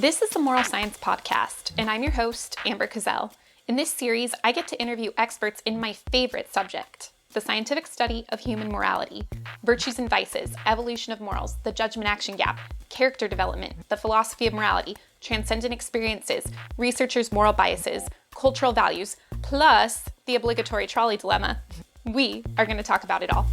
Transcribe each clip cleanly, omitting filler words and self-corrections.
This is the Moral Science Podcast, and I'm your host, Amber Cazell. In this series, I get to interview experts in my favorite subject, the scientific study of human morality, virtues and vices, evolution of morals, the judgment-action gap, character development, the philosophy of morality, transcendent experiences, researchers' moral biases, cultural values, plus the obligatory trolley dilemma. We are going to talk about it all.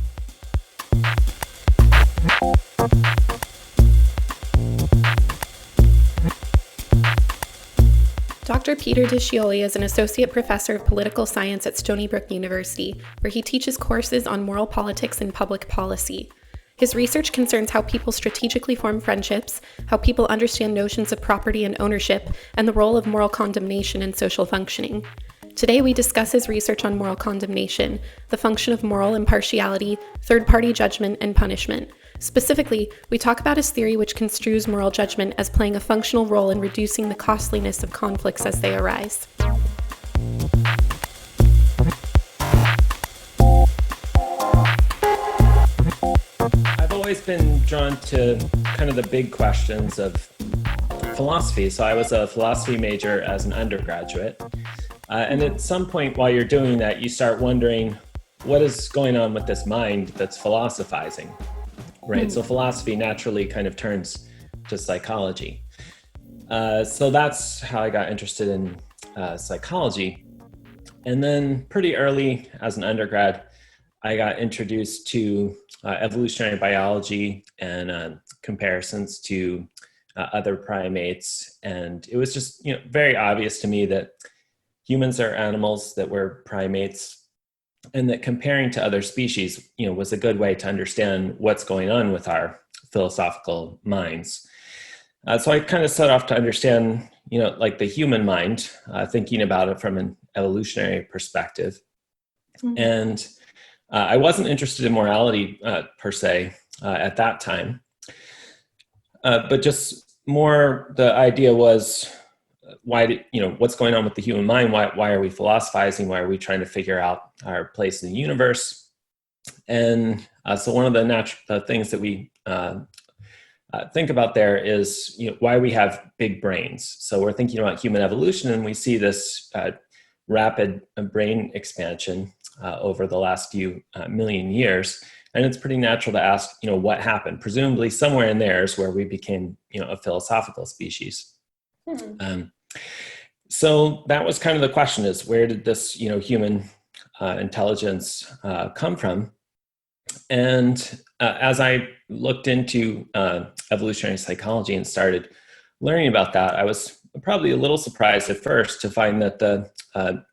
Dr. Peter DeScioli is an associate professor of political science at Stony Brook University, where he teaches courses on moral politics and public policy. His research concerns how people strategically form friendships, how people understand notions of property and ownership, and the role of moral condemnation in social functioning. Today, we discuss his research on moral condemnation, the function of moral impartiality, third-party judgment, and punishment. Specifically, we talk about his theory which construes moral judgment as playing a functional role in reducing the costliness of conflicts as they arise. I've always been drawn to kind of the big questions of philosophy. So I was a philosophy major as an undergraduate. And at some point while you're doing that, you start wondering what is going on with this mind that's philosophizing, right? So philosophy naturally kind of turns to psychology. So that's how I got interested in psychology. And then pretty early as an undergrad, I got introduced to evolutionary biology and comparisons to other primates. And it was just, very obvious to me that humans are animals, that we're primates, and that comparing to other species, was a good way to understand what's going on with our philosophical minds. So I kind of set off to understand, like the human mind, thinking about it from an evolutionary perspective. Mm-hmm. And I wasn't interested in morality per se at that time, but just more the idea was, what's going on with the human mind? Why are we philosophizing? Why are we trying to figure out our place in the universe? And so one of the things that we think about there is why we have big brains. So we're thinking about human evolution, and we see this rapid brain expansion over the last few million years. And it's pretty natural to ask, what happened? Presumably somewhere in there is where we became, a philosophical species. So that was kind of the question, is where did this, human intelligence come from? And as I looked into evolutionary psychology and started learning about that, I was probably a little surprised at first to find that the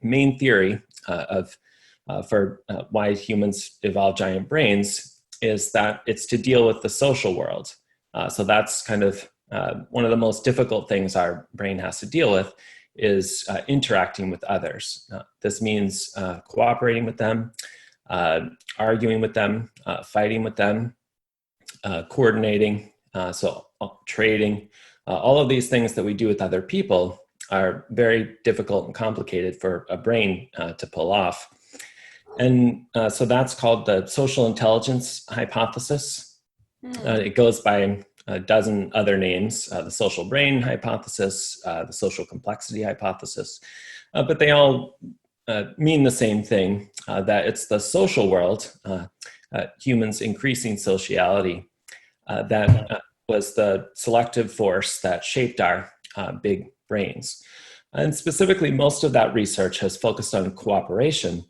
main theory for why humans evolve giant brains is that it's to deal with the social world. So that's kind of one of the most difficult things our brain has to deal with is interacting with others. This means cooperating with them, arguing with them, fighting with them, coordinating, so trading. All of these things that we do with other people are very difficult and complicated for a brain to pull off. And so that's called the social intelligence hypothesis. It goes by a dozen other names, the social brain hypothesis, the social complexity hypothesis, but they all mean the same thing, that it's the social world, humans' increasing sociality, that was the selective force that shaped our big brains. And specifically, most of that research has focused on cooperation.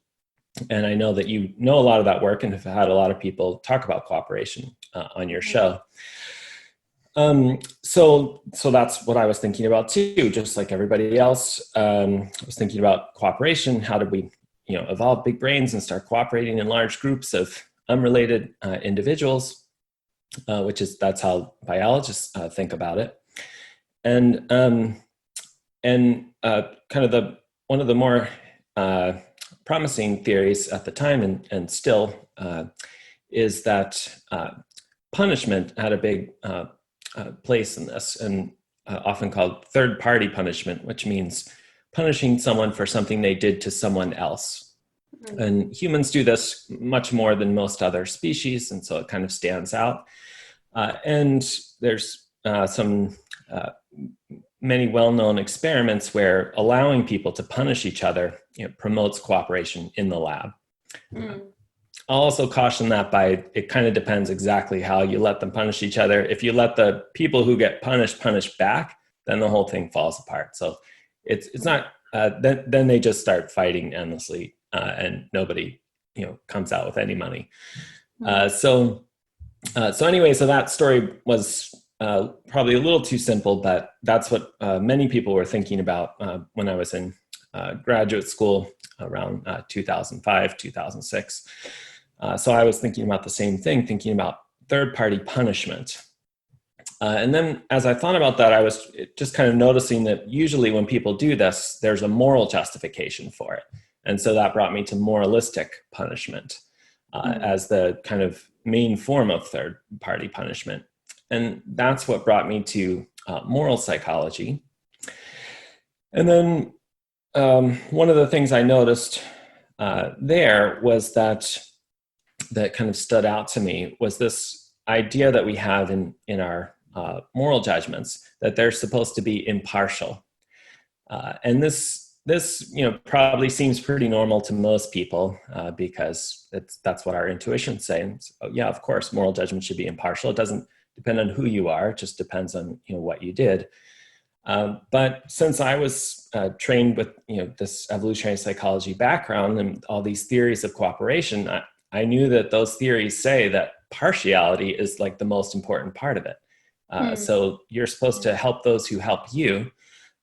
And I know that you know a lot of that work and have had a lot of people talk about cooperation on your show. So that's what I was thinking about too, just like everybody else. I was thinking about cooperation. How did we, evolve big brains and start cooperating in large groups of unrelated individuals, that's how biologists think about it. And kind of one of the more promising theories at the time and still is that punishment had a big place in this, and often called third-party punishment, which means punishing someone for something they did to someone else. Mm-hmm. And humans do this much more than most other species, and so it kind of stands out. And there's some many well-known experiments where allowing people to punish each other, promotes cooperation in the lab. I'll also caution that it kind of depends exactly how you let them punish each other. If you let the people who get punished punish back, then the whole thing falls apart. So it's not, then they just start fighting endlessly, and nobody, comes out with any money. So anyway, so that story was probably a little too simple, but that's what many people were thinking about when I was in graduate school around 2005, 2006. So I was thinking about the same thing, thinking about third-party punishment. And then as I thought about that, I was just kind of noticing that usually when people do this, there's a moral justification for it. And so that brought me to moralistic punishment as the kind of main form of third-party punishment. And that's what brought me to moral psychology. And then one of the things I noticed there was that kind of stood out to me was this idea that we have in our moral judgments, that they're supposed to be impartial. And this probably seems pretty normal to most people because that's what our intuitions say. And so, yeah, of course, moral judgment should be impartial. It doesn't depend on who you are; it just depends on what you did. But since I was trained with this evolutionary psychology background and all these theories of cooperation, I knew that those theories say that partiality is like the most important part of it. So you're supposed to help those who help you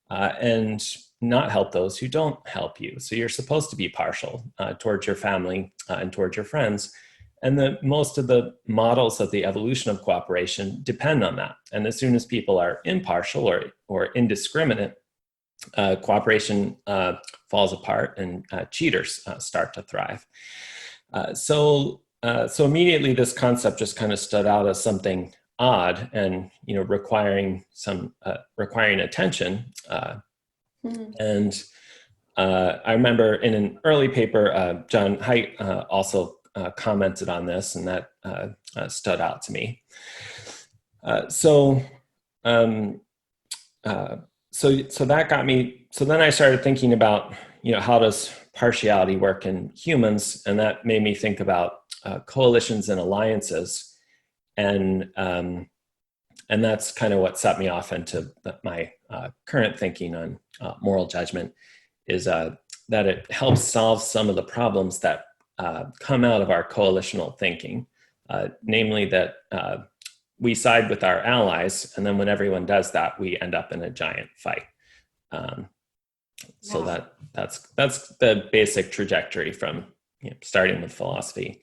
and not help those who don't help you. So you're supposed to be partial towards your family and towards your friends. And most of the models of the evolution of cooperation depend on that. And as soon as people are impartial or indiscriminate, cooperation falls apart and cheaters start to thrive. So immediately this concept just kind of stood out as something odd and requiring attention. And I remember in an early paper, John Haidt also commented on this, and that stood out to me. So that got me. So then I started thinking about how does partiality work in humans, and that made me think about coalitions and alliances, and that's kind of what set me off into my current thinking on moral judgment, is that it helps solve some of the problems that come out of our coalitional thinking, namely that we side with our allies, and then when everyone does that, we end up in a giant fight. So that's the basic trajectory from starting with philosophy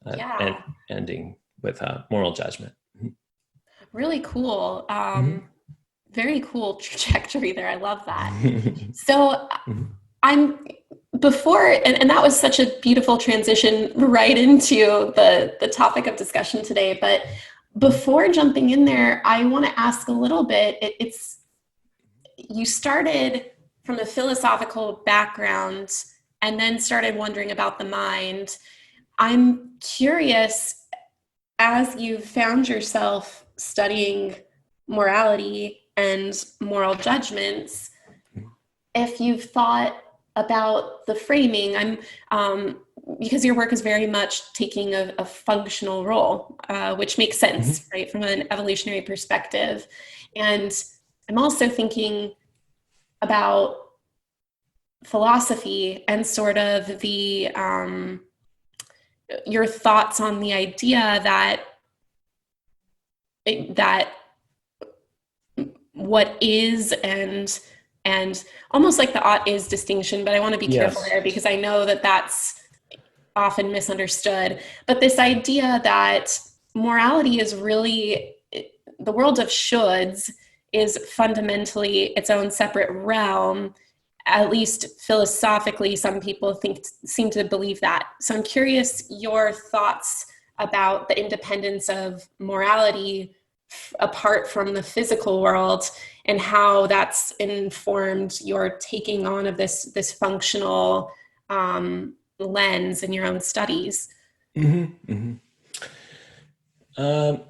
and ending with moral judgment. Really cool. Very cool trajectory there. I love that. So and that was such a beautiful transition right into the topic of discussion today. But before jumping in there, I want to ask a little bit. You started from a philosophical background and then started wondering about the mind. I'm curious, as you've found yourself studying morality and moral judgments, if you've thought about the framing, because your work is very much taking a functional role, which makes sense, right, from an evolutionary perspective. And I'm also thinking about philosophy and sort of your thoughts on the idea that what is and almost like the ought is distinction, but I want to be careful there because I know that that's often misunderstood. But this idea that morality is really, the world of shoulds is fundamentally its own separate realm. At least philosophically, some people seem to believe that. So I'm curious your thoughts about the independence of morality apart from the physical world and how that's informed your taking on of this functional lens in your own studies. Yeah, I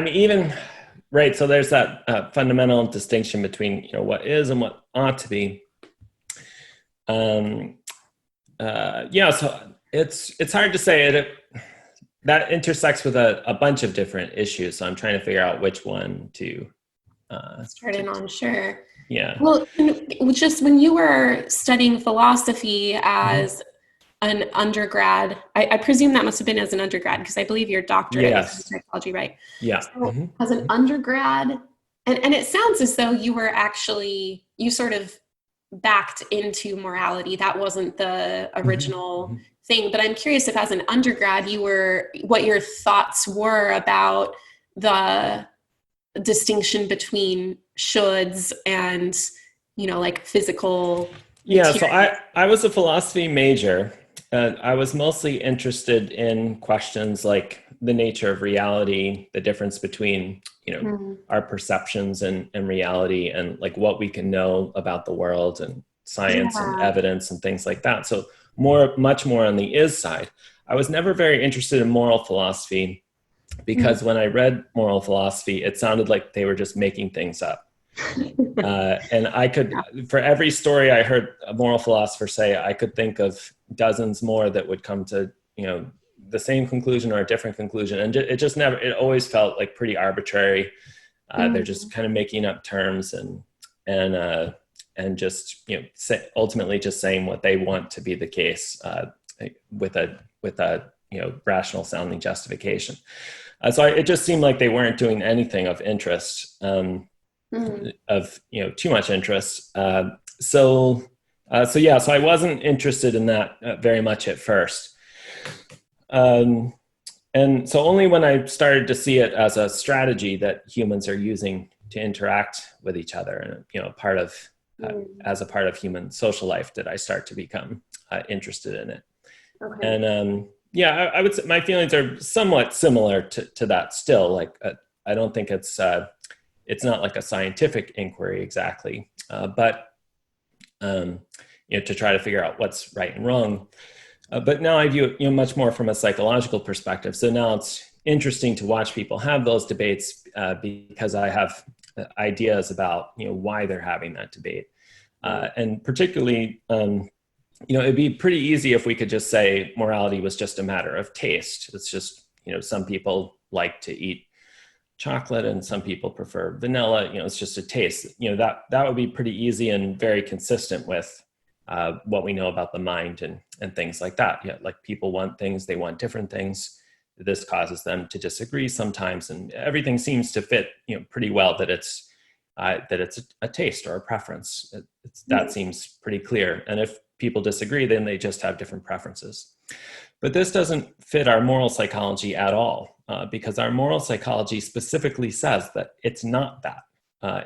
mean, even right. So there's that fundamental distinction between what is and what ought to be. Yeah, so it's hard to say it. That intersects with a bunch of different issues. So I'm trying to figure out which one to start in on. Sure. Yeah. Well, just when you were studying philosophy as an undergrad, I presume that must have been as an undergrad, because I believe your doctorate is in psychology, right? Yeah. So as an undergrad, and it sounds as though you sort of backed into morality. That wasn't the original thing, but I'm curious if as an undergrad what your thoughts were about the distinction between shoulds and, like physical material. Yeah, so I was a philosophy major. I was mostly interested in questions like the nature of reality, the difference between, our perceptions and reality, and like what we can know about the world and science and evidence and things like that. So much more on the is side. I was never very interested in moral philosophy because when I read moral philosophy, it sounded like they were just making things up. And I could, for every story I heard a moral philosopher say, I could think of dozens more that would come to, the same conclusion or a different conclusion. And it always felt like pretty arbitrary. They're just kind of making up terms and just, ultimately just saying what they want to be the case with a rational sounding justification. So it just seemed like they weren't doing anything of interest, of too much interest. So I wasn't interested in that very much at first. And so only when I started to see it as a strategy that humans are using to interact with each other, and as a part of human social life, did I start to become interested in it. Okay. And I would say my feelings are somewhat similar to that still. Like I don't think it's not like a scientific inquiry exactly, but to try to figure out what's right and wrong. But now I view it much more from a psychological perspective. So now it's interesting to watch people have those debates because I have ideas about why they're having that debate, and particularly it'd be pretty easy if we could just say morality was just a matter of taste. It's just some people like to eat chocolate and some people prefer vanilla. It's just a taste. That would be pretty easy and very consistent with what we know about the mind and things like that. Yeah, like people want things, they want different things. This causes them to disagree sometimes, and everything seems to fit pretty well that it's a taste or a preference. That seems pretty clear. And if people disagree, then they just have different preferences. But this doesn't fit our moral psychology at all, because our moral psychology specifically says that it's not that.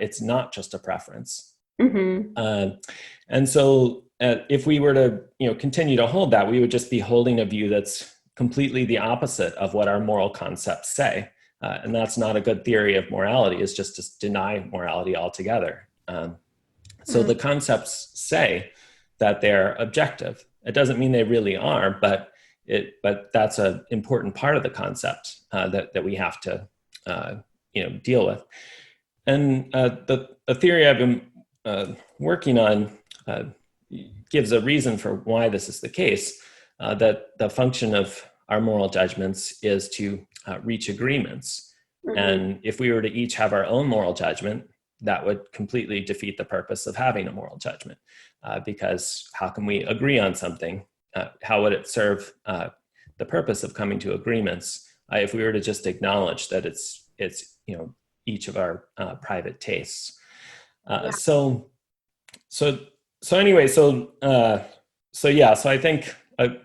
It's not just a preference. And so if we were to continue to hold that, we would just be holding a view that's completely the opposite of what our moral concepts say. And that's not a good theory of morality, is just to deny morality altogether. So the concepts say that they're objective. It doesn't mean they really are, but that's an important part of the concept that we have to deal with. And the theory I've been working on gives a reason for why this is the case, that the function of our moral judgments is to reach agreements. And if we were to each have our own moral judgment, that would completely defeat the purpose of having a moral judgment, because how can we agree on something? How would it serve the purpose of coming to agreements if we were to just acknowledge that it's each of our private tastes? So I think a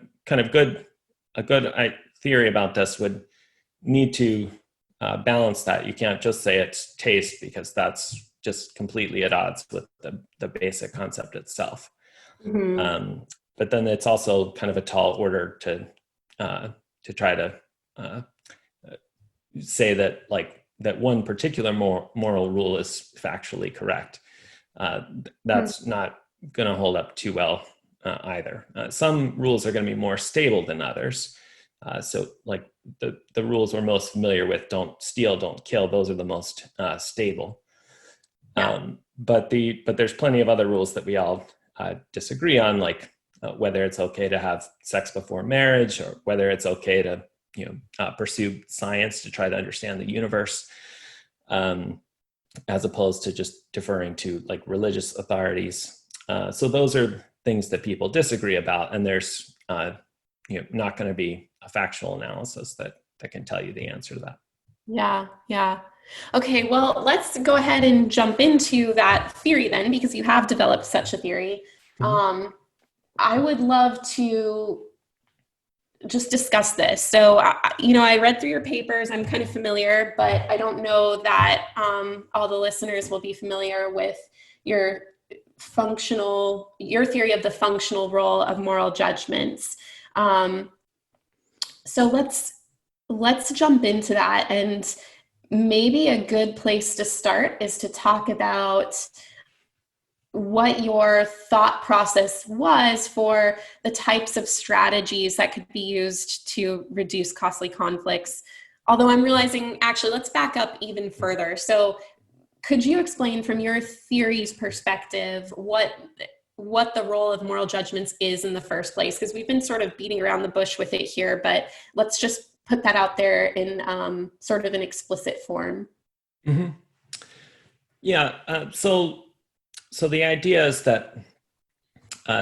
good theory about this would need to balance that. You can't just say it's taste, because that's just completely at odds with the basic concept itself. But then it's also kind of a tall order to try to say that one particular moral rule is factually correct. That's not going to hold up too well either. Some rules are going to be more stable than others. So like the rules we're most familiar with, don't steal, don't kill, those are the most stable. Yeah. But there's plenty of other rules that we all disagree on, like whether it's okay to have sex before marriage, or whether it's okay to pursue science to try to understand the universe, as opposed to just deferring to like religious authorities. So those are things that people disagree about, and there's not going to be a factual analysis that can tell you the answer to that. Yeah, yeah. Okay, well, let's go ahead and jump into that theory then, because you have developed such a theory. Mhm. I would love to just discuss this. So, I read through your papers. I'm kind of familiar, but I don't know that all the listeners will be familiar with your your theory of the functional role of moral judgments. So let's jump into that, and maybe a good place to start is to talk about what your thought process was for the types of strategies that could be used to reduce costly conflicts. Although I'm realizing, actually, let's back up even further. So could you explain from your theory's perspective what the role of moral judgments is in the first place? Because we've been sort of beating around the bush with it here, but let's just put that out there in sort of an explicit form. Mm-hmm. Yeah. So the idea is that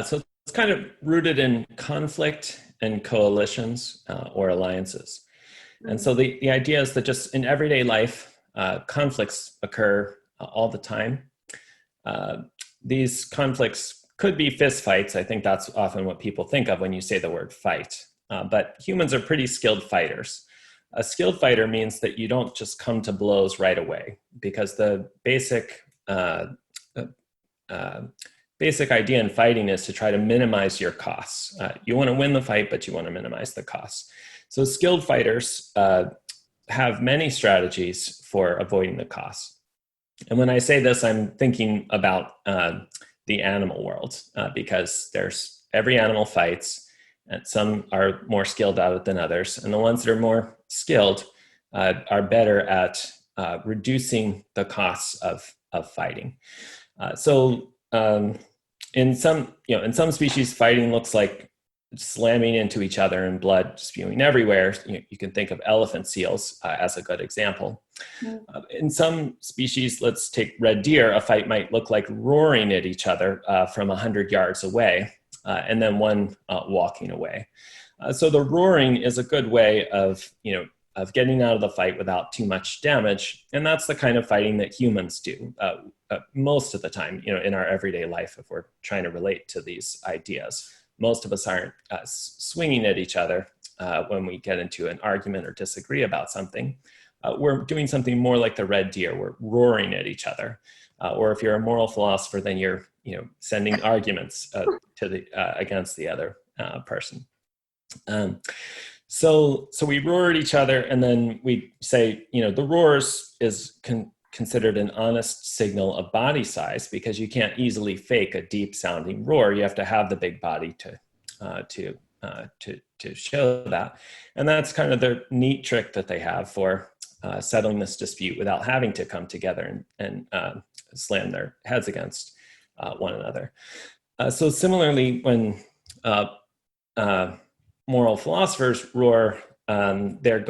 so it's kind of rooted in conflict and coalitions or alliances. And so the idea is that just in everyday life, conflicts occur all the time. These conflicts could be fist fights. I think that's often what people think of when you say the word fight. But humans are pretty skilled fighters. A skilled fighter means that you don't just come to blows right away, because the basic idea in fighting is to try to minimize your costs. You want to win the fight, but you want to minimize the costs. So skilled fighters have many strategies for avoiding the costs. And when I say this, I'm thinking about the animal world, because every animal fights, and some are more skilled at it than others. And the ones that are more skilled are better at reducing the costs of fighting. In some species, fighting looks like slamming into each other and blood spewing everywhere. You can think of elephant seals as a good example. In some species, let's take red deer, a fight might look like roaring at each other from 100 yards away, and then one walking away. So the roaring is a good way of getting out of the fight without too much damage. And that's the kind of fighting that humans do most of the time, in our everyday life, if we're trying to relate to these ideas. Most of us aren't swinging at each other when we get into an argument or disagree about something. We're doing something more like the red deer. We're roaring at each other. Or if you're a moral philosopher, then you're sending arguments against the other person. So we roar at each other, and then we say, the roar is considered an honest signal of body size, because you can't easily fake a deep sounding roar. You have to have the big body to show that. And that's kind of the neat trick that they have for settling this dispute without having to come together and slam their heads against one another. So similarly, when moral philosophers roar, their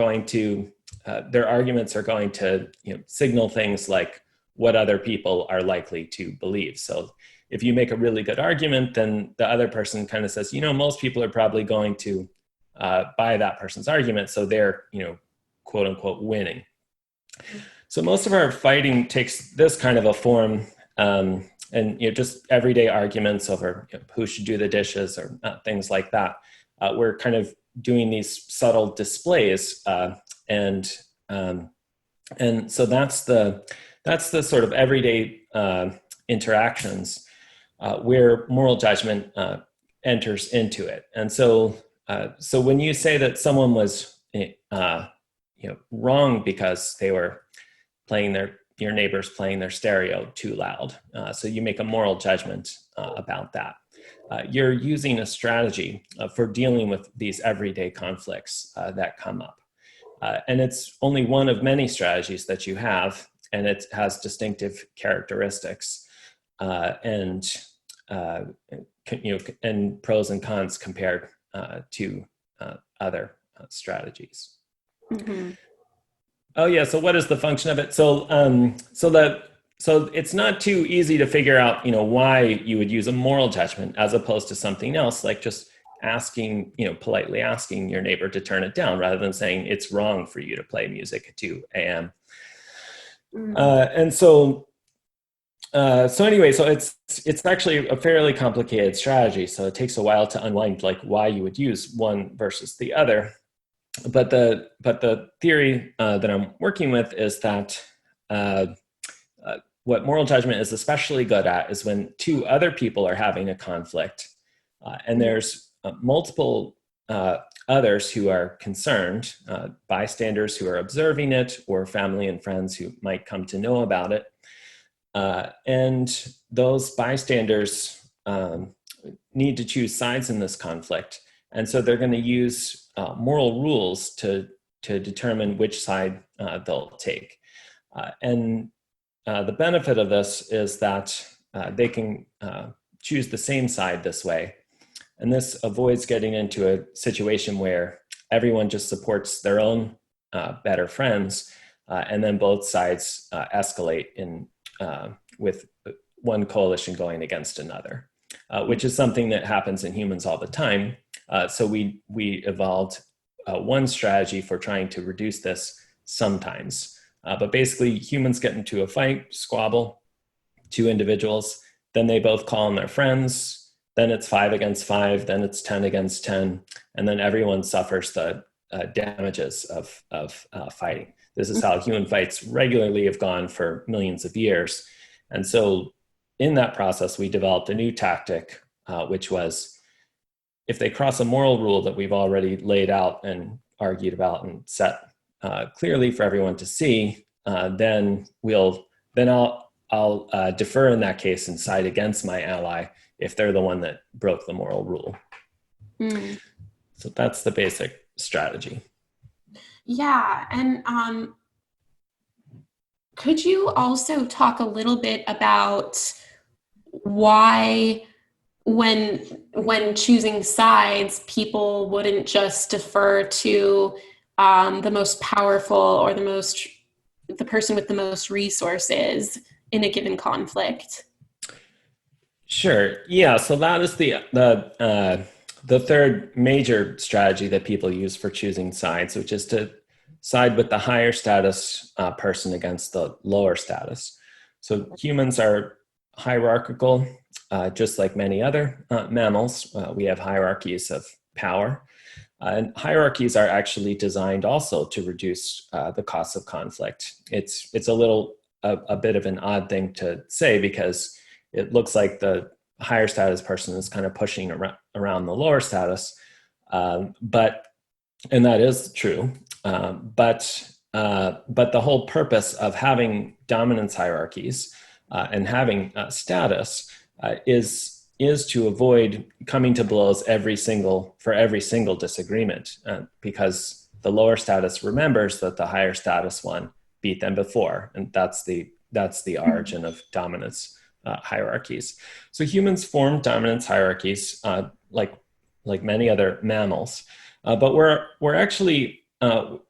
arguments are going to signal things like what other people are likely to believe. So if you make a really good argument, then the other person kind of says, most people are probably going to buy that person's argument, so they're quote unquote winning. So most of our fighting takes this kind of a form, and just everyday arguments over who should do the dishes or things like that. We're kind of doing these subtle displays, and so that's the sort of everyday interactions where moral judgment enters into it. And so when you say that someone was wrong because they were your neighbors playing their stereo too loud, so you make a moral judgment about that. you're using a strategy for dealing with these everyday conflicts that come up. And it's only one of many strategies that you have, and it has distinctive characteristics and pros and cons compared to other strategies. Mm-hmm. Oh yeah. So what is the function of it? So it's not too easy to figure out, why you would use a moral judgment as opposed to something else, like just asking, politely asking your neighbor to turn it down rather than saying it's wrong for you to play music at 2 a.m. And so anyway, so it's actually a fairly complicated strategy. So it takes a while to unwind like why you would use one versus the other. But the theory that I'm working with is that what moral judgment is especially good at is when two other people are having a conflict, and there's multiple others who are concerned, bystanders who are observing it, or family and friends who might come to know about it. And those bystanders need to choose sides in this conflict. And so they're going to use moral rules to determine which side they'll take. And the benefit of this is that they can choose the same side this way. And this avoids getting into a situation where everyone just supports their own better friends, and then both sides escalate with one coalition going against another, which is something that happens in humans all the time. So we evolved one strategy for trying to reduce this sometimes. But basically, humans get into a fight, squabble, two individuals, then they both call on their friends, then it's 5 against 5, then it's 10 against 10, and then everyone suffers the damages of fighting. This is how human fights regularly have gone for millions of years. And so in that process, we developed a new tactic, which was, if they cross a moral rule that we've already laid out and argued about and set clearly for everyone to see, then I'll defer in that case and side against my ally if they're the one that broke the moral rule. So that's the basic strategy. Yeah, and could you also talk a little bit about why, when choosing sides, people wouldn't just defer to the most powerful or the person with the most resources in a given conflict? Sure. Yeah. So that is the third major strategy that people use for choosing sides, which is to side with the higher status person against the lower status. So humans are hierarchical, just like many other mammals. We have hierarchies of power. And hierarchies are actually designed also to reduce the cost of conflict. It's a bit of an odd thing to say, because it looks like the higher status person is kind of pushing around the lower status, and that is true. But the whole purpose of having dominance hierarchies and having status is to avoid coming to blows for every single disagreement, because the lower status remembers that the higher status one beat them before, and that's the origin of dominance hierarchies. So humans form dominance hierarchies like many other mammals, but we're actually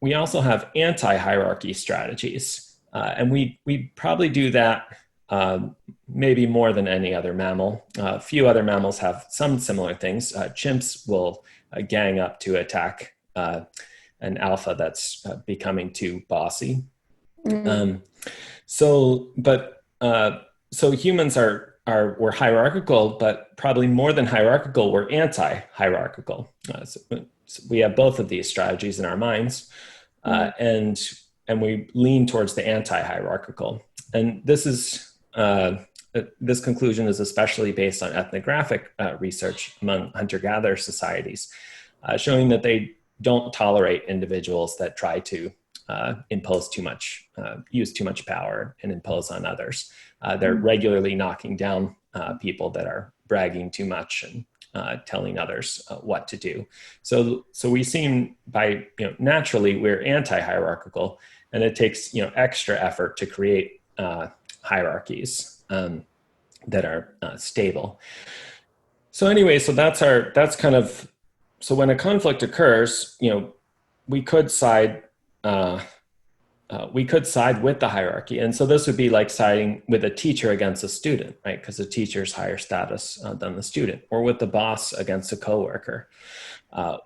we also have anti-hierarchy strategies, and we probably do that maybe more than any other mammal. A few other mammals have some similar things. Chimps will gang up to attack an alpha that's becoming too bossy. So humans we're hierarchical, but probably more than hierarchical, we're anti-hierarchical. So we have both of these strategies in our minds, and we lean towards the anti-hierarchical. And this conclusion is especially based on ethnographic research among hunter-gatherer societies, showing that they don't tolerate individuals that try to use too much power and impose on others. They're regularly knocking down people that are bragging too much and telling others what to do. So we seem naturally we're anti-hierarchical, and it takes extra effort to create hierarchies that are stable. So anyway, so so when a conflict occurs, we could side with the hierarchy. And so this would be like siding with a teacher against a student, right? Because the teacher's higher status than the student, or with the boss against a coworker,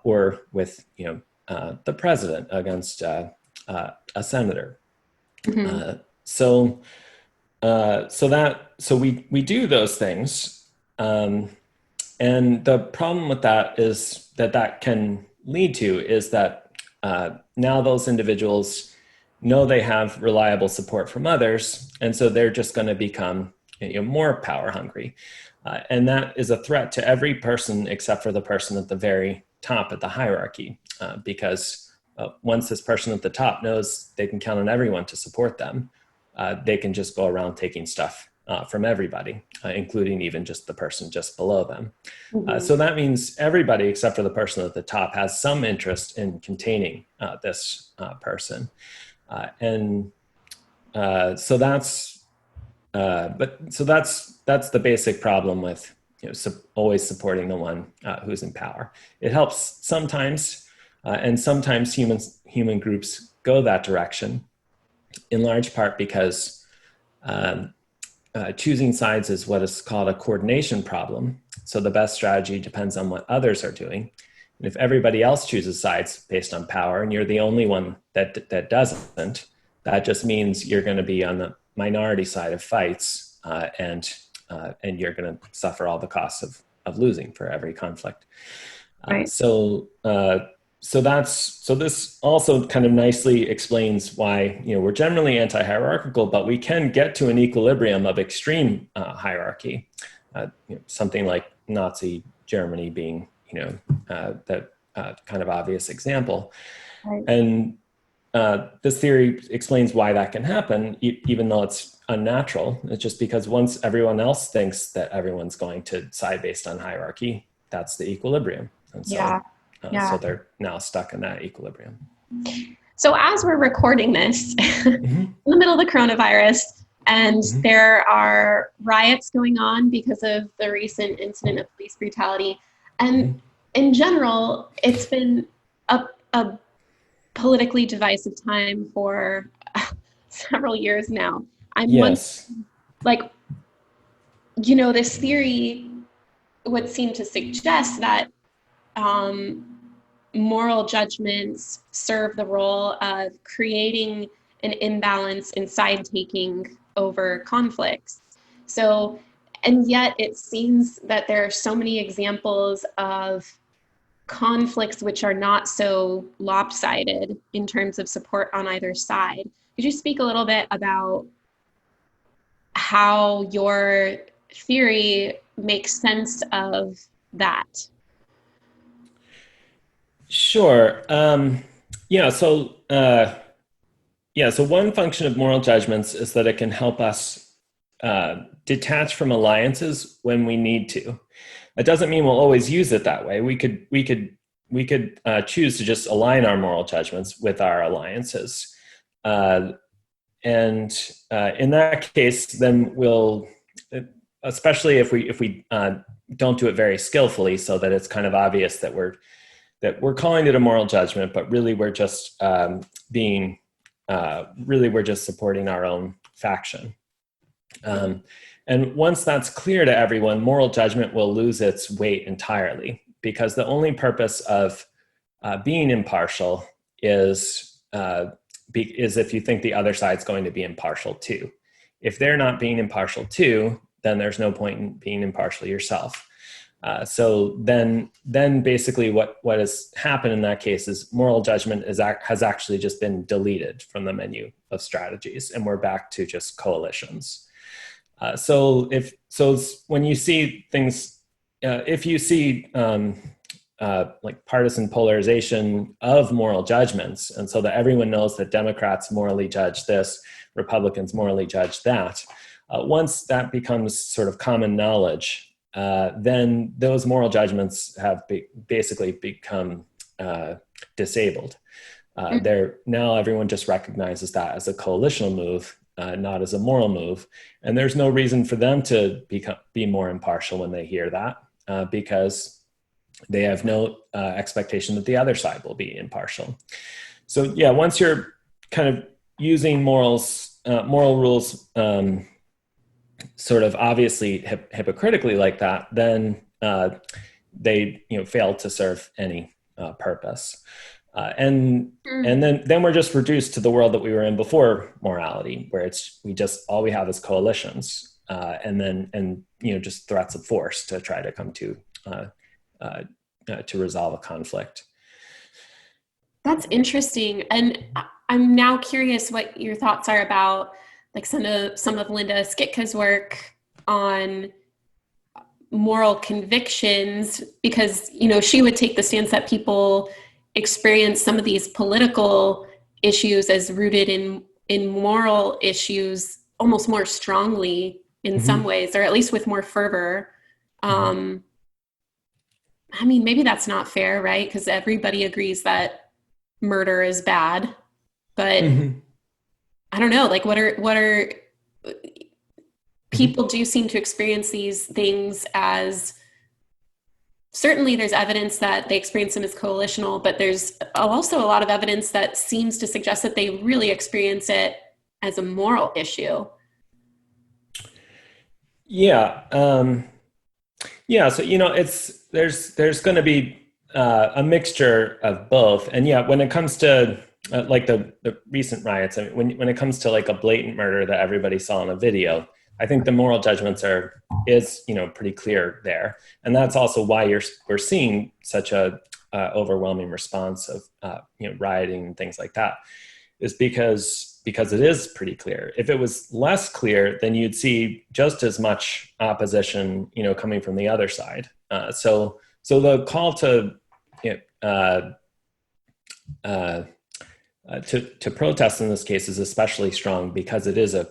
or with, the president against a senator. Mm-hmm. So we do those things. And the problem with that is that can lead to is that now those individuals know they have reliable support from others, and so they're just going to become more power hungry. And that is a threat to every person except for the person at the very top of the hierarchy, because once this person at the top knows they can count on everyone to support them, they can just go around taking stuff from everybody, including even just the person just below them. Mm-hmm. So that means everybody except for the person at the top has some interest in containing this person. So that's the basic problem with always supporting the one who's in power. It helps sometimes, and sometimes human groups go that direction, in large part because choosing sides is what is called a coordination problem. So the best strategy depends on what others are doing. And if everybody else chooses sides based on power and you're the only one that doesn't, that just means you're going to be on the minority side of fights, and you're going to suffer all the costs of losing for every conflict. Right. So this also kind of nicely explains why we're generally anti-hierarchical, but we can get to an equilibrium of extreme hierarchy, something like Nazi Germany being that kind of obvious example. Right. And this theory explains why that can happen, even though it's unnatural. It's just because once everyone else thinks that everyone's going to side based on hierarchy, that's the equilibrium. And so, so they're now stuck in that equilibrium. So as we're recording this in the middle of the coronavirus, and there are riots going on because of the recent incident of police brutality, and in general, it's been a politically divisive time for several years now. Yes. This theory would seem to suggest that moral judgments serve the role of creating an imbalance in side-taking over conflicts. So, and yet it seems that there are so many examples of conflicts which are not so lopsided in terms of support on either side. Could you speak a little bit about how your theory makes sense of that? Sure. So one function of moral judgments is that it can help us detach from alliances when we need to. It doesn't mean we'll always use it that way. We could choose to just align our moral judgments with our alliances, and in that case, then we'll, especially if we don't do it very skillfully, so that it's kind of obvious that we're calling it a moral judgment, but really we're just we're just supporting our own faction. And once that's clear to everyone, moral judgment will lose its weight entirely, because the only purpose of being impartial is if you think the other side's going to be impartial too. If they're not being impartial too, then there's no point in being impartial yourself. So then basically what has happened in that case is moral judgment has actually just been deleted from the menu of strategies, and we're back to just coalitions. So when you see things, if you see like partisan polarization of moral judgments, and so that everyone knows that Democrats morally judge this, Republicans morally judge that, once that becomes sort of common knowledge, then those moral judgments have basically become disabled. Now everyone just recognizes that as a coalitional move, not as a moral move. And there's no reason for them to be more impartial when they hear that, because they have no expectation that the other side will be impartial. So yeah, once you're kind of using moral rules sort of obviously hypocritically like that, then they fail to serve any purpose. And then we're just reduced to the world that we were in before morality, where all we have is coalitions, and just threats of force to try to come to resolve a conflict. That's interesting, and I'm now curious what your thoughts are about like some of Linda Skitka's work on moral convictions, because she would take the stance that people experience some of these political issues as rooted in moral issues almost more strongly in some ways, or at least with more fervor. I mean, maybe that's not fair, right? Because everybody agrees that murder is bad, but I don't know, like what are people do seem to experience these things as, certainly there's evidence that they experience them as coalitional, but there's also a lot of evidence that seems to suggest that they really experience it as a moral issue. Yeah. So, there's going to be a mixture of both. And yeah, when it comes to like the recent riots, I mean, when it comes to like a blatant murder that everybody saw in a video, I think the moral judgments is pretty clear there. And that's also why we're seeing such a overwhelming response of rioting and things like that, is because it is pretty clear. If it was less clear, then you'd see just as much opposition coming from the other side. So the call to protest in this case is especially strong because it is a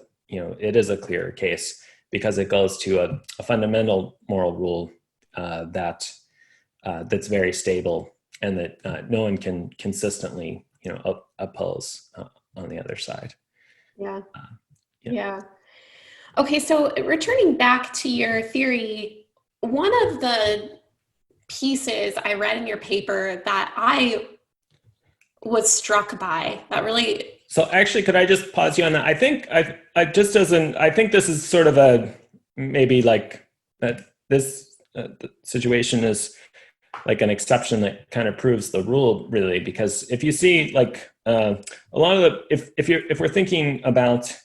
clear case, because it goes to a fundamental moral rule that's very stable and that no one can consistently oppose on the other side. Yeah. Okay, so returning back to your theory, one of the pieces I read in your paper that I was struck by, that really... So actually, could I just pause you on that? I think I think this is sort of maybe like this situation is like an exception that kind of proves the rule, really, because if you see like a lot of if we're thinking about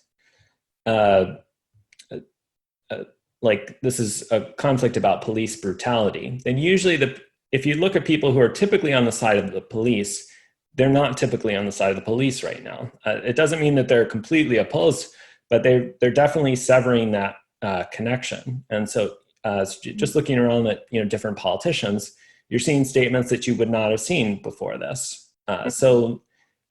like this is a conflict about police brutality, then usually if you look at people who are typically on the side of the police, they're not typically on the side of the police right now. It doesn't mean that they're completely opposed, but they're definitely severing that connection. And so just looking around at different politicians, you're seeing statements that you would not have seen before this. So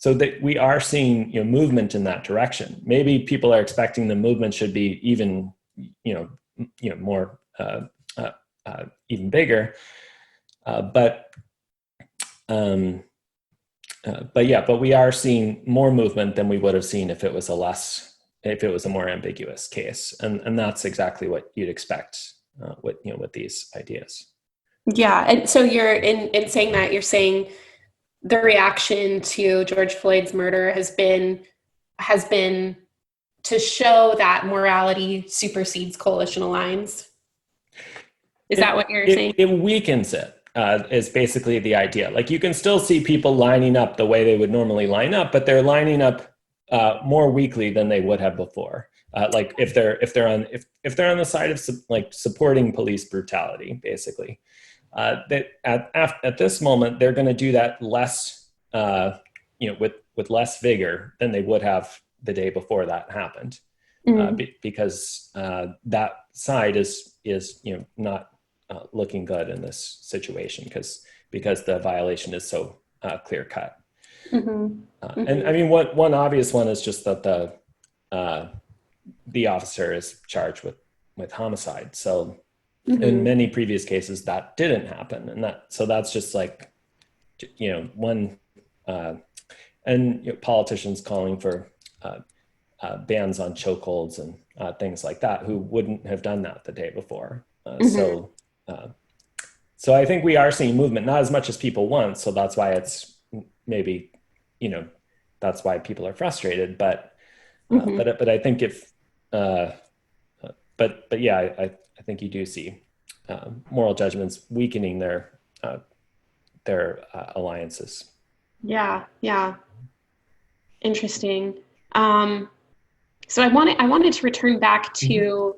that we are seeing movement in that direction. Maybe people are expecting the movement should be even more even bigger, but we are seeing more movement than we would have seen if it was a more ambiguous case, and that's exactly what you'd expect with these ideas. Yeah, and so you're in saying that, you're saying the reaction to George Floyd's murder has been to show that morality supersedes coalitional lines. Is that what you're saying? It weakens it. Is basically the idea. Like you can still see people lining up the way they would normally line up, but they're lining up more weakly than they would have before. Like if they're on the side of supporting police brutality, basically, that at this moment they're going to do that less, with less vigor than they would have the day before that happened, because that side is not looking good in this situation because the violation is so clear cut. And I mean, one obvious one is just that the officer is charged with homicide. So In many previous cases, that didn't happen. And so that's just like, one, and politicians calling for bans on chokeholds and things like that, who wouldn't have done that the day before. So I think we are seeing movement, not as much as people want. So that's why it's maybe, that's why people are frustrated. But I think but yeah, I think you do see moral judgments weakening their alliances. Yeah. Interesting. So I wanted to return back to you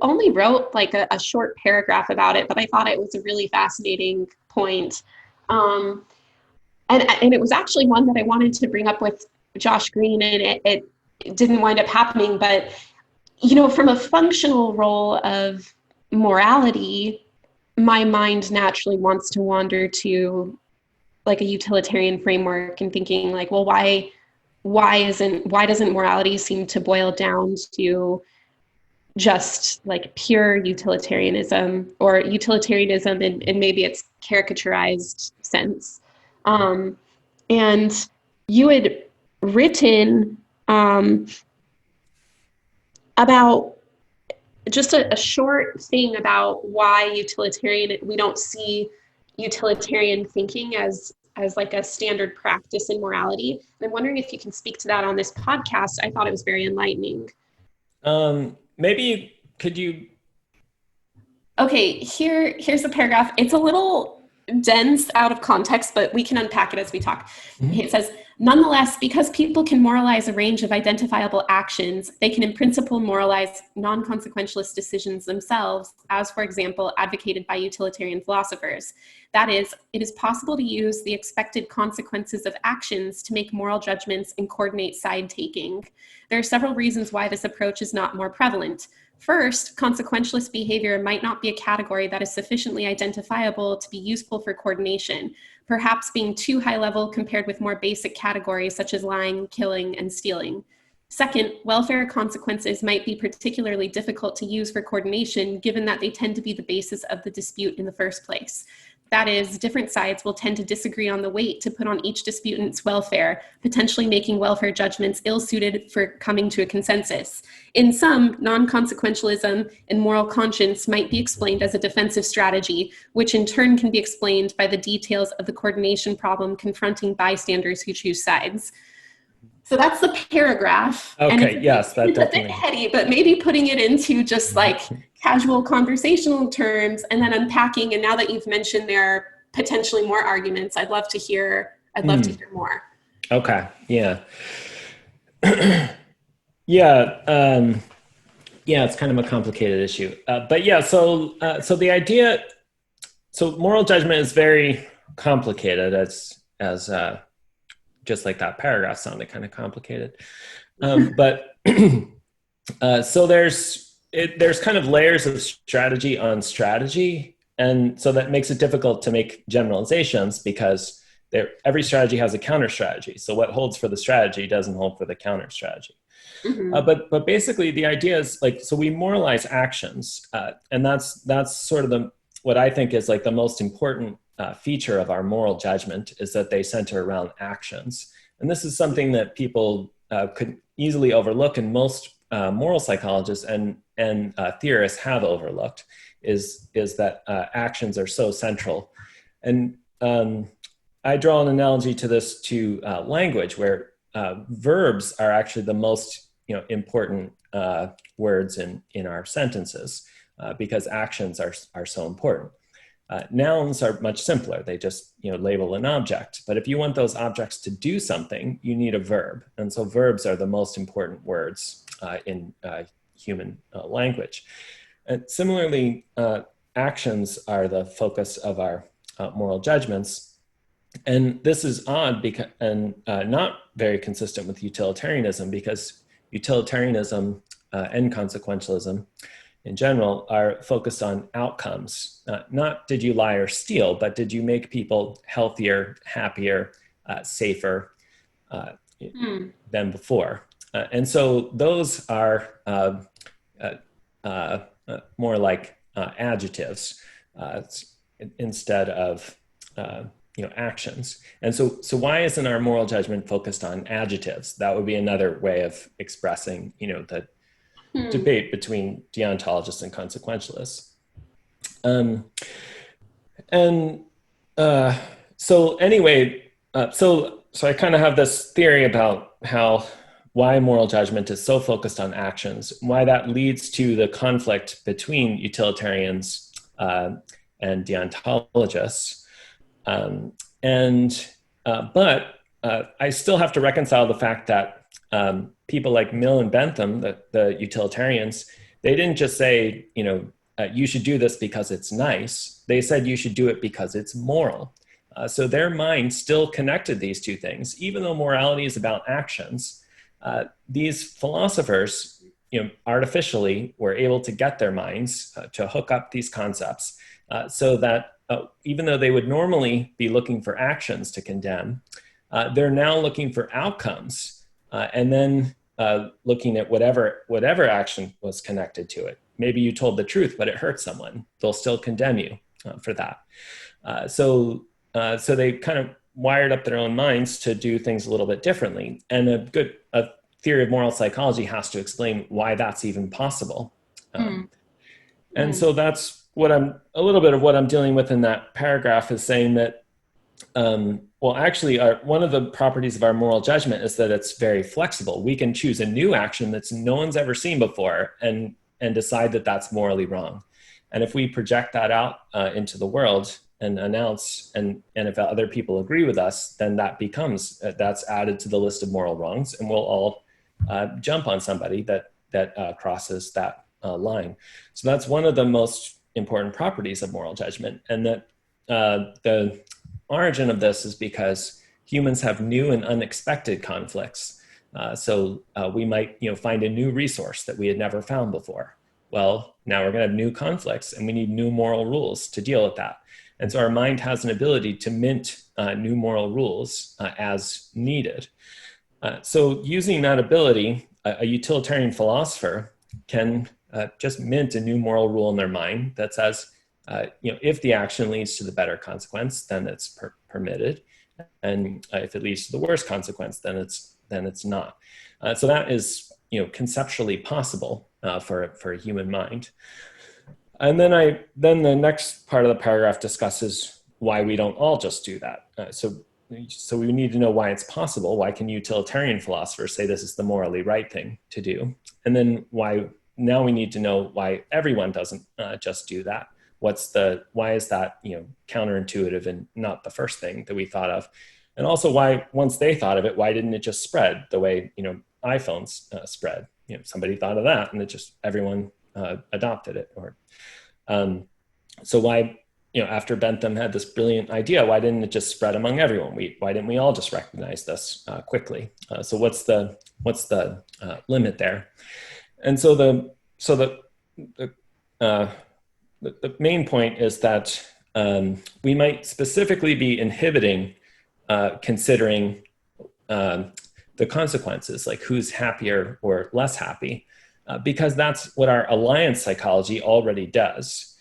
only wrote like a short paragraph about it, but I thought it was a really fascinating point. And it was actually one that I wanted to bring up with Josh Green, and it didn't wind up happening. But, from a functional role of morality, my mind naturally wants to wander to like a utilitarian framework and thinking like, well, why doesn't morality seem to boil down to just like pure utilitarianism, or utilitarianism in maybe its caricaturized sense? And you had written about just a short thing about why we don't see utilitarian thinking as like a standard practice in morality. And I'm wondering if you can speak to that on this podcast. I thought it was very enlightening. Maybe could you? Okay, here's the paragraph. It's a little dense out of context, but we can unpack it as we talk. It says, nonetheless, because people can moralize a range of identifiable actions, they can in principle moralize non-consequentialist decisions themselves, as, for example, advocated by utilitarian philosophers. That is, it is possible to use the expected consequences of actions to make moral judgments and coordinate side-taking. There are several reasons why this approach is not more prevalent. First, consequentialist behavior might not be a category that is sufficiently identifiable to be useful for coordination, perhaps being too high level compared with more basic categories such as lying, killing, and stealing. Second, welfare consequences might be particularly difficult to use for coordination, given that they tend to be the basis of the dispute in the first place. That is, different sides will tend to disagree on the weight to put on each disputant's welfare, potentially making welfare judgments ill-suited for coming to a consensus. In sum, non-consequentialism and moral conscience might be explained as a defensive strategy, which in turn can be explained by the details of the coordination problem confronting bystanders who choose sides. So that's the paragraph. Okay, yes, that definitely. It's a bit heady, but maybe putting it into just like casual conversational terms and then unpacking. And now that you've mentioned there are potentially more arguments, I'd love to hear more. Okay. Yeah. Yeah. It's kind of a complicated issue. But yeah, so the idea, so moral judgment is very complicated as just like that paragraph sounded kind of complicated. But so there's kind of layers of strategy on strategy. And so that makes it difficult to make generalizations because every strategy has a counter strategy. So what holds for the strategy doesn't hold for the counter strategy. But basically the idea is like, so we moralize actions. And that's sort of what I think is like the most important feature of our moral judgment is that they center around actions. And this is something that people could easily overlook, and most moral psychologists and theorists have overlooked, is that actions are so central. And I draw an analogy to this to language, where verbs are actually the most important words in our sentences because actions are so important. Nouns are much simpler. They just label an object. But if you want those objects to do something, you need a verb. And so verbs are the most important words in human language. And similarly, actions are the focus of our moral judgments. And this is odd and not very consistent with utilitarianism, because utilitarianism and consequentialism in general are focused on outcomes. Not did you lie or steal, but did you make people healthier, happier, safer than before? And so those are more like adjectives instead of actions. And so why isn't our moral judgment focused on adjectives? That would be another way of expressing the debate between deontologists and consequentialists. So anyway, so I kind of have this theory about why moral judgment is so focused on actions, why that leads to the conflict between utilitarians and deontologists. But I still have to reconcile the fact that people like Mill and Bentham, the utilitarians, they didn't just say, you should do this because it's nice. They said you should do it because it's moral. So their mind still connected these two things, even though morality is about actions. These philosophers, artificially were able to get their minds to hook up these concepts so that even though they would normally be looking for actions to condemn, they're now looking for outcomes and then looking at whatever action was connected to it. Maybe you told the truth, but it hurt someone. They'll still condemn you for that. So they kind of wired up their own minds to do things a little bit differently. And a theory of moral psychology has to explain why that's even possible. And so that's a little bit of what I'm dealing with in that paragraph is saying that, one of the properties of our moral judgment is that it's very flexible. We can choose a new action that's no one's ever seen before and decide that that's morally wrong. And if we project that out into the world and announce, and if other people agree with us, then that's added to the list of moral wrongs, and we'll all jump on somebody that crosses that line. So that's one of the most important properties of moral judgment, and that the origin of this is because humans have new and unexpected conflicts. So we might find a new resource that we had never found before. Well, now we're going to have new conflicts, and we need new moral rules to deal with that. And so our mind has an ability to mint new moral rules as needed. So using that ability, a utilitarian philosopher can just mint a new moral rule in their mind that says, if the action leads to the better consequence, then it's permitted. And if it leads to the worst consequence, then it's not. So that is conceptually possible for a human mind. And then the next part of the paragraph discusses why we don't all just do that. So we need to know why it's possible. Why can utilitarian philosophers say this is the morally right thing to do? And then now we need to know why everyone doesn't just do that. Why is that counterintuitive and not the first thing that we thought of? And also why, once they thought of it, why didn't it just spread the way iPhones spread? Somebody thought of that, and everyone adopted it. So why, after Bentham had this brilliant idea, why didn't it just spread among everyone? Why didn't we all just recognize this quickly? So what's the limit there? And so the main point is that we might specifically be inhibiting considering the consequences, like who's happier or less happy, because that's what our alliance psychology already does.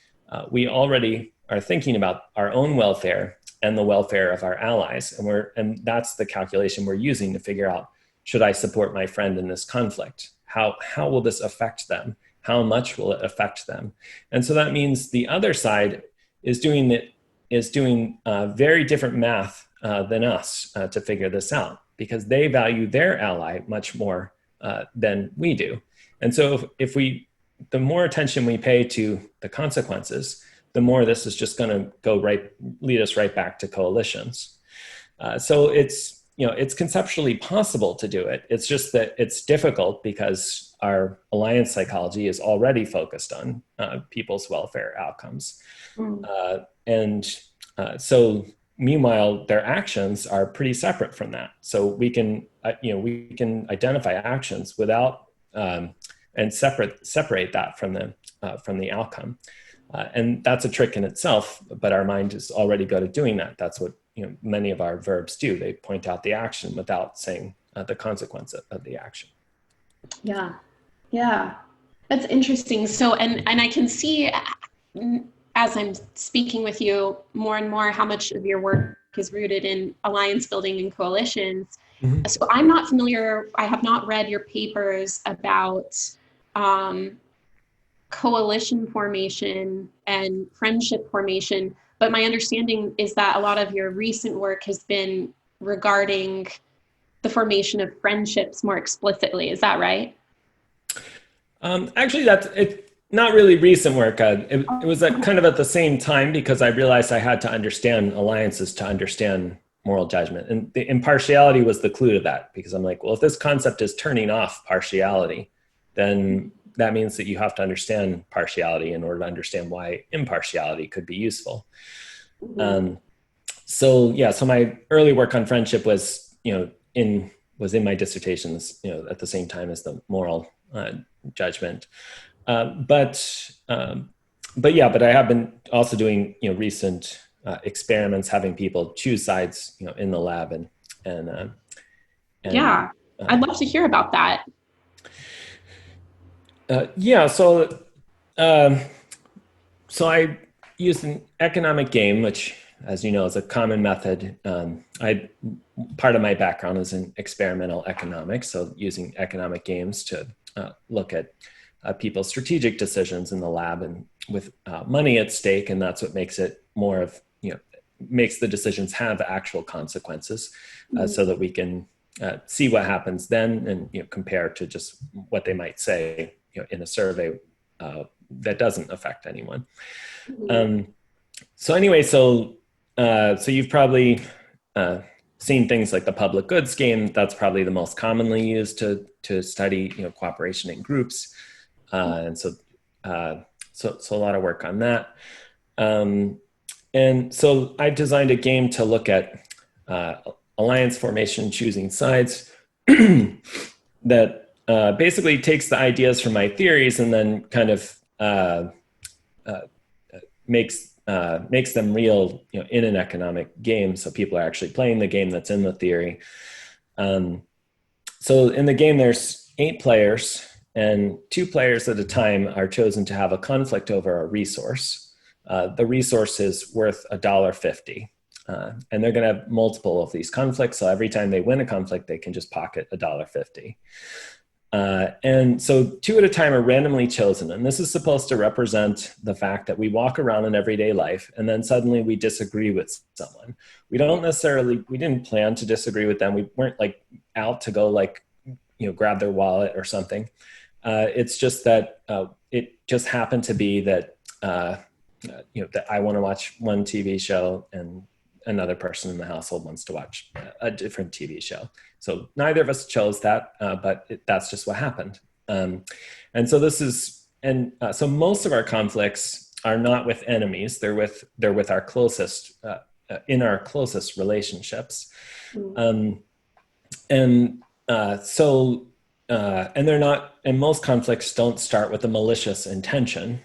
We already are thinking about our own welfare and the welfare of our allies, and that's the calculation we're using to figure out, should I support my friend in this conflict? How will this affect them? How much will it affect them? And so that means the other side is doing very different math than us to figure this out, because they value their ally much more than we do. And so if the more attention we pay to the consequences, the more this is just going to lead us right back to coalitions. So it's conceptually possible to do it. It's just that it's difficult because our alliance psychology is already focused on people's welfare outcomes. So meanwhile, their actions are pretty separate from that. So we can identify actions without and separate that from the outcome. And that's a trick in itself, but our mind is already good at doing that. That's what many of our verbs do. They point out the action without saying the consequence of the action. Yeah. That's interesting. So, and I can see as I'm speaking with you more and more how much of your work is rooted in alliance building and coalitions. Mhm. So I'm not familiar, I have not read your papers about um, coalition formation and friendship formation, but my understanding is that a lot of your recent work has been regarding the formation of friendships more explicitly. Is that right? Actually, that's it. Not really recent work. It was at kind of at the same time because I realized I had to understand alliances to understand moral judgment, and the impartiality was the clue to that. Because I'm like, well, if this concept is turning off partiality, then that means that you have to understand partiality in order to understand why impartiality could be useful. Mm-hmm. Um, so yeah, so my early work on friendship was, in my dissertations, at the same time as the moral judgment. But I have been also doing, recent experiments, having people choose sides, in the lab and uh, and Yeah, uh, I'd love to hear about that. yeah. Um, so I used an economic game, which, as you know, is a common method. Part of my background is in experimental economics, so using economic games to look at people's strategic decisions in the lab and with money at stake, and that's what makes it more of, makes the decisions have actual consequences, so that we can see what happens then and, compare to just what they might say, in a survey that doesn't affect anyone. Mhm. Um, so you've probably uh, seen things like the public goods game. That's probably the most commonly used to study, cooperation in groups, and so a lot of work on that. Um, and so I designed a game to look at alliance formation, choosing sides, that basically takes the ideas from my theories and then kind of uh, makes them real, in an economic game. So people are actually playing the game that's in the theory. Um, so in the game, there's 8 players, and 2 players at a time are chosen to have a conflict over a resource. The resource is worth $1.50. And they're going to have multiple of these conflicts. So every time they win a conflict, they can just pocket $1.50. And so 2 at a time are randomly chosen. And this is supposed to represent the fact that we walk around in everyday life and then suddenly we disagree with someone. We didn't plan to disagree with them. We weren't like out to go like, grab their wallet or something. It's just that it just happened to be that, that I want to watch one TV show and another person in the household wants to watch a different TV show. So neither of us chose that, but that's just what happened. And so so most of our conflicts are not with enemies; they're with our closest, in our closest relationships, and and they're not. And most conflicts don't start with a malicious intention.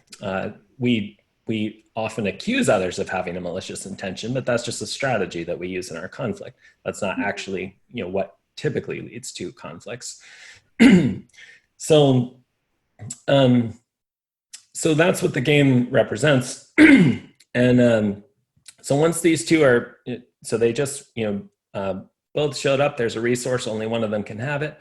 We often accuse others of having a malicious intention, but that's just a strategy that we use in our conflict. That's not actually, what typically leads to conflicts. so, um, so that's what the game represents. And so once these 2 are, so they just, both showed up. There's a resource, only one of them can have it.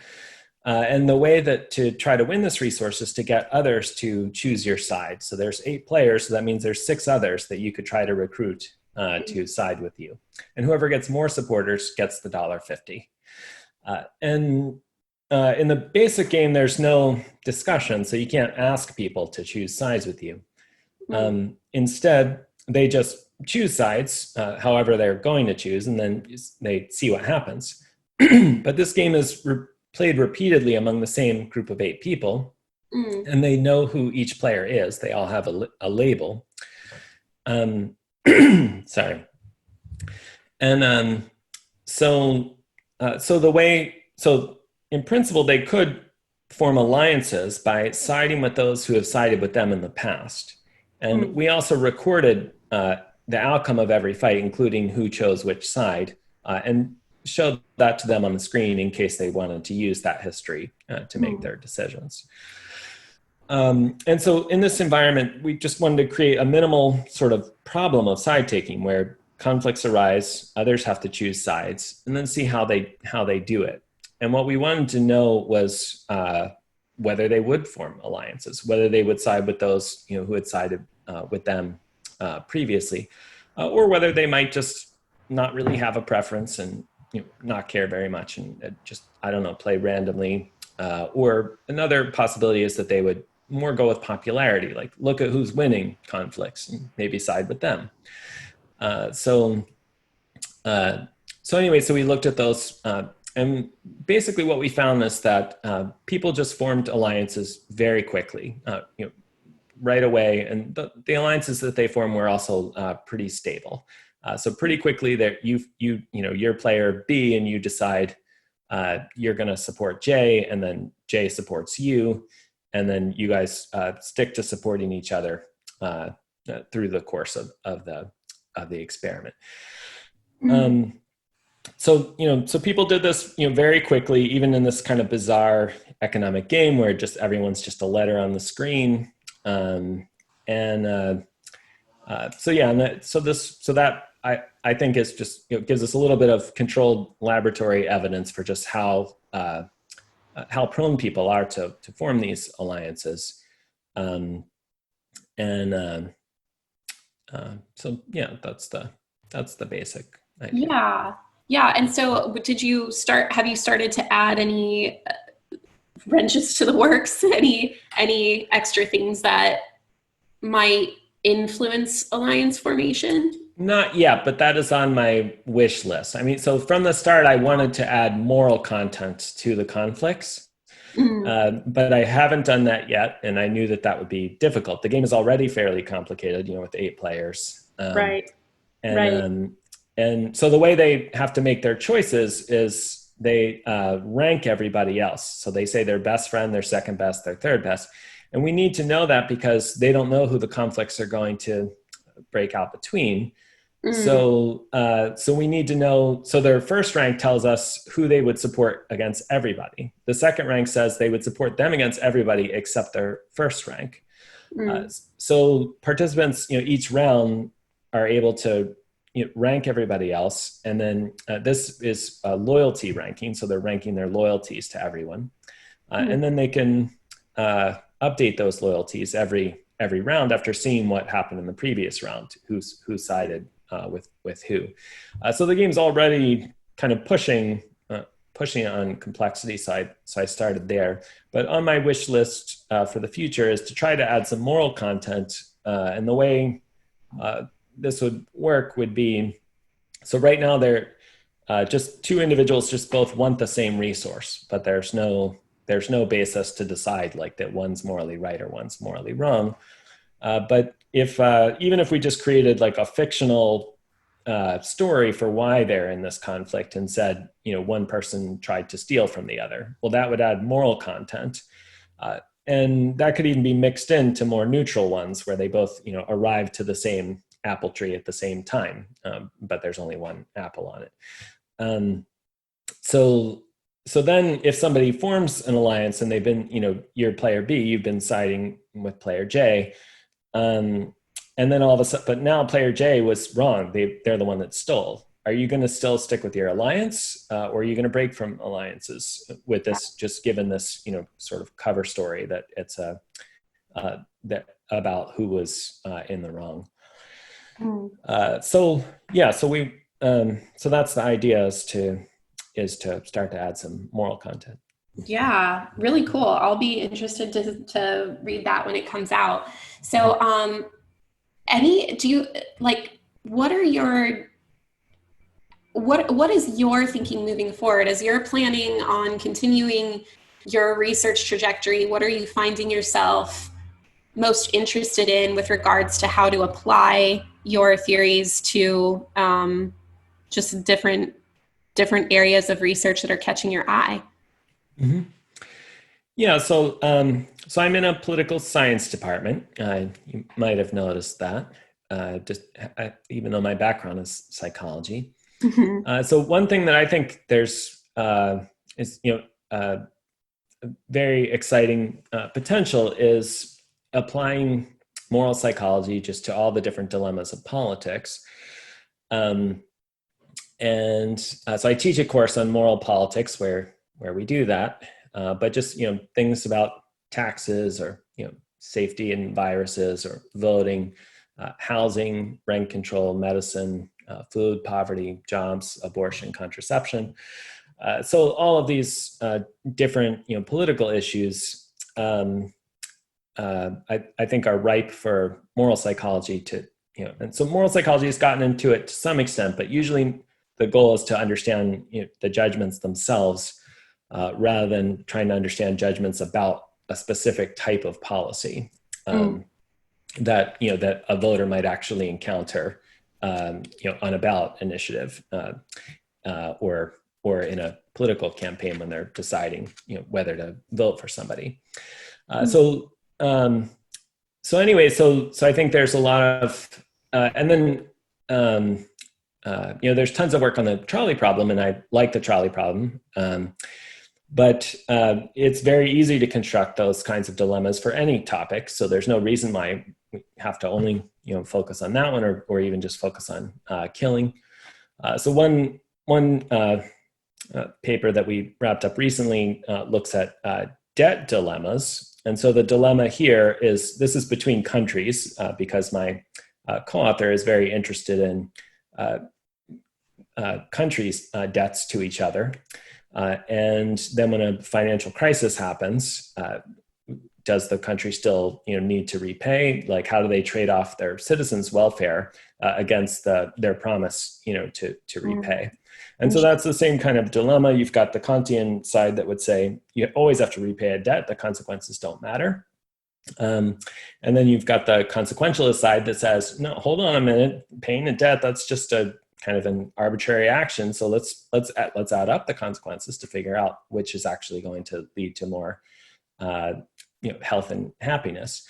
And the way that to try to win this resource is to get others to choose your side. So there's 8 players, so that means there's 6 others that you could try to recruit to side with you. And whoever gets more supporters gets the $1.50. And in the basic game, there's no discussion, so you can't ask people to choose sides with you. Instead, they just choose sides, however they're going to choose, and then they see what happens. But this game is played repeatedly among the same group of 8 people, and they know who each player is. They all have a label. Sorry. And so in principle, they could form alliances by siding with those who have sided with them in the past. And we also recorded the outcome of every fight, including who chose which side, and showed that to them on the screen in case they wanted to use that history to make their decisions. And so in this environment, we just wanted to create a minimal sort of problem of side taking where conflicts arise, others have to choose sides, and then see how they do it. And what we wanted to know was whether they would form alliances, whether they would side with those who had sided with them previously, or whether they might just not really have a preference and not care very much and just, I don't know, play randomly. Or another possibility is that they would more go with popularity, like look at who's winning conflicts and maybe side with them. So anyway, so we looked at those, and basically what we found is that people just formed alliances very quickly, right away, and the alliances that they formed were also pretty stable. So pretty quickly, that you're player B, and you decide you're going to support J, and then J supports you, and then you guys stick to supporting each other through the course of the experiment. So people did this very quickly, even in this kind of bizarre economic game where just everyone's just a letter on the screen. I think is just gives us a little bit of controlled laboratory evidence for just how prone people are to form these alliances. That's the basic idea. Yeah. And so have you started to add any wrenches to the works, any extra things that might influence alliance formation? Not yet, but that is on my wish list. I mean, so from the start, I wanted to add moral content to the conflicts, but I haven't done that yet, and I knew that would be difficult. The game is already fairly complicated, with 8 players. Right. And so the way they have to make their choices is they rank everybody else. So they say their best friend, their second best, their third best. And we need to know that because they don't know who the conflicts are going to break out between. So we need to know, so their first rank tells us who they would support against everybody. The second rank says they would support them against everybody except their first rank. So participants, each round are able to rank everybody else. And then this is a loyalty ranking. So they're ranking their loyalties to everyone. And then they can update those loyalties every round after seeing what happened in the previous round, who sided with who. So the game's already kind of pushing on complexity, so I started there. But on my wish list for the future is to try to add some moral content. And the way this would work would be, so right now they're just 2 individuals just both want the same resource, but there's no basis to decide like that one's morally right or one's morally wrong. But if even if we just created like a fictional story for why they're in this conflict and said, one person tried to steal from the other, well, that would add moral content. And that could even be mixed into more neutral ones where they both, arrive to the same apple tree at the same time, but there's only one apple on it. So then if somebody forms an alliance and they've been, you're player B, you've been siding with player J, and then all of a sudden, but now player J was wrong. They're the one that stole. Are you going to still stick with your alliance, or are you going to break from alliances with this, just given this, sort of cover story that it's that about who was in the wrong? So that's the idea is to start to add some moral content. Yeah, really cool. I'll be interested to read that when it comes out. So, what is your thinking moving forward as you're planning on continuing your research trajectory? What are you finding yourself most interested in with regards to how to apply your theories to just different areas of research that are catching your eye? Mm-hmm. Yeah, so I'm in a political science department. You might have noticed that, even though my background is psychology. Mm-hmm. So one thing that I think there's is very exciting potential is applying moral psychology just to all the different dilemmas of politics. So I teach a course on moral politics where we do that, but just, things about taxes or, safety and viruses or voting, housing, rent control, medicine, food, poverty, jobs, abortion, contraception. So all of these different, political issues, I think are ripe for moral psychology to, and so moral psychology has gotten into it to some extent, but usually the goal is to understand the judgments themselves rather than trying to understand judgments about a specific type of policy that a voter might actually encounter on a ballot initiative or in a political campaign when they're deciding whether to vote for somebody. So I think there's a lot of and then there's tons of work on the trolley problem, and I like the trolley problem. But it's very easy to construct those kinds of dilemmas for any topic. So there's no reason why we have to only focus on that one, or even just focus on killing. So one paper that we wrapped up recently looks at debt dilemmas. And so the dilemma here is, this is between countries because my co-author is very interested in countries' debts to each other. And then when a financial crisis happens, does the country still need to repay? Like, how do they trade off their citizens' welfare against their promise to repay? And so that's the same kind of dilemma. You've got the Kantian side that would say you always have to repay a debt, the consequences don't matter. And then you've got the consequentialist side that says, no, hold on a minute, paying a debt, that's just a kind of an arbitrary action. So let's add up the consequences to figure out which is actually going to lead to more health and happiness.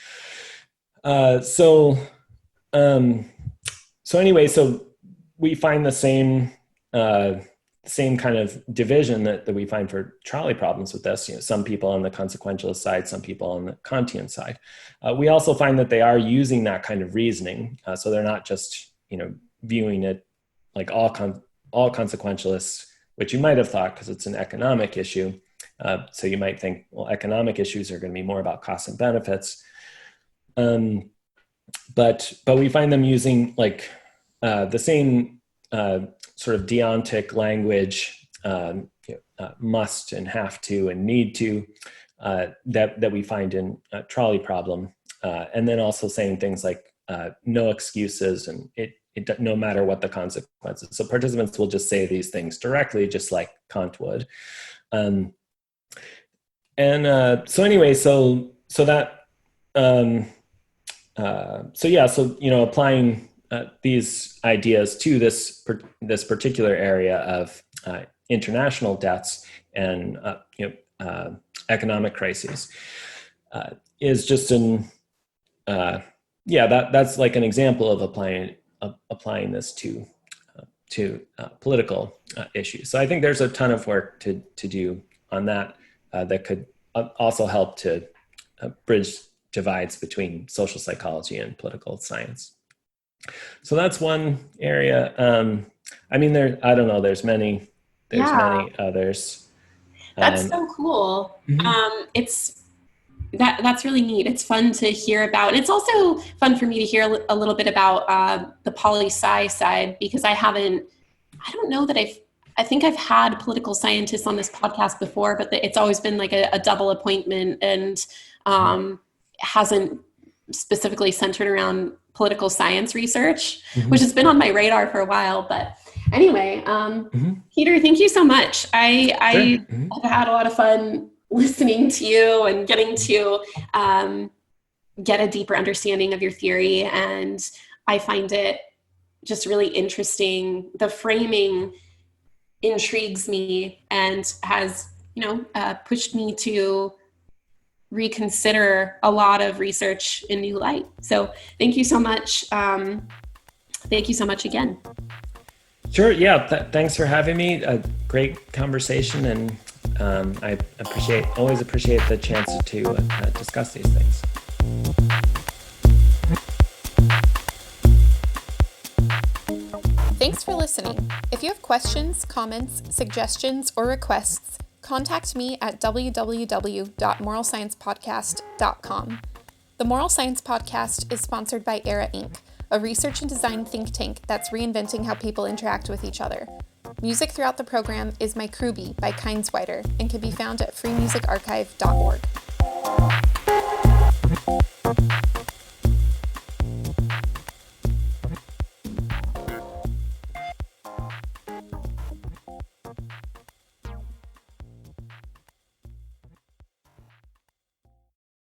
So we find the same kind of division that we find for trolley problems with this. Some people on the consequentialist side, some people on the Kantian side. We also find that they are using that kind of reasoning. So they're not just viewing it like all consequentialists, which you might have thought because it's an economic issue. So you might think, well, economic issues are going to be more about costs and benefits. But we find them using like the same sort of deontic language, must and have to and need to, that we find in trolley problem. And then also saying things like no excuses and it no matter what the consequences. So participants will just say these things directly, just like Kant would. So applying these ideas to this particular area of international debts and economic crises is just that's like an example of applying this to political issues. So I think there's a ton of work to do on that that could also help to bridge divides between social psychology and political science. So that's one area. I don't know, there's many others. That's so cool. Mm-hmm. That's really neat. It's fun to hear about. And it's also fun for me to hear a little bit about the poli-sci side, because I don't know that I think I've had political scientists on this podcast before, but it's always been like a double appointment and hasn't specifically centered around political science research, which has been on my radar for a while. But anyway, Peter, thank you so much. I have had a lot of fun listening to you and getting to get a deeper understanding of your theory. And I find it just really interesting. The framing intrigues me and has, pushed me to reconsider a lot of research in new light. So thank you so much. Thank you so much again. Sure. Yeah. Thanks for having me. A great conversation, and I always appreciate the chance to discuss these things. Thanks for listening. If you have questions, comments, suggestions, or requests, contact me at www.moralsciencepodcast.com. The Moral Science Podcast is sponsored by ERA Inc., a research and design think tank that's reinventing how people interact with each other. Music throughout the program is My Kruby by Kindswider and can be found at freemusicarchive.org.